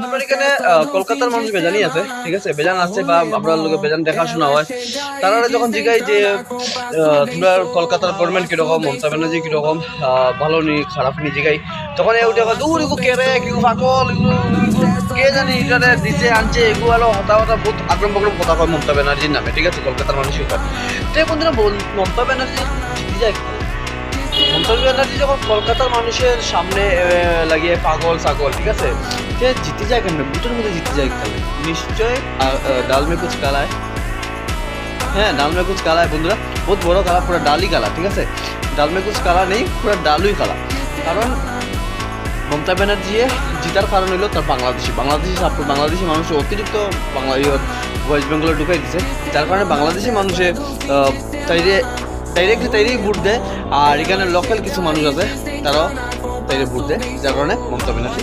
আপনার এখানে কলকাতার মানুষ বেজানি আছে, ঠিক আছে, বেজান আছে বা আপনার লোক বেজান দেখাশোনা হয়। তারা যখন জিজ্ঞাসা যে তোমরা কলকাতার গভর্নমেন্ট কিরকম, মমতা ব্যানার্জি কিরকম, ভালো নি খারাপ নি জিগাই, তখন এ উঠে দূর এগু কে রে, কেউ পাগল, এগুলো কে জানি এটা দিছে আনছে, এগুলো আলো হতা হতা বহুত আগ্রম বাগ্রম কথা কয় মমতা ব্যানার্জির নামে, ঠিক আছে, কলকাতার মানুষের উপর। তো বন্ধুরা মমতা ব্যানার্জি জিতে যায়। মমতা ব্যানার্জি যখন কলকাতার মানুষের সামনে লাগিয়ে পাগল ছাগল, ঠিক আছে, সে জিতে যায় কেন, বুটের মধ্যে জিতে যায় কেন? নিশ্চয় ডাল মে কুচ কালা है। হ্যাঁ, ডাল মে কুচ কালা है বন্ধুরা, বহুত বড় কালা, পুরো ডালই কালা, ঠিক আছে, ডাল মে কুচ কালা নেই, পুরো ডালই কালা। কারণ মমতা ব্যানার্জি জিতার কারণ হইলো তার বাংলাদেশি মানুষ অতিরিক্ত বাংলা ওয়েস্ট বেঙ্গলে ঢুকাই দিছে, যার কারণে বাংলাদেশি মানুষে তাইরে ডাইরেক্টলি তাইরেই ভোট দেয়। আর এখানে লোকাল কিছু মানুষ আছে, তারাও তাইরে ভোট দেয়, যার কারণে মমতা ব্যানার্জি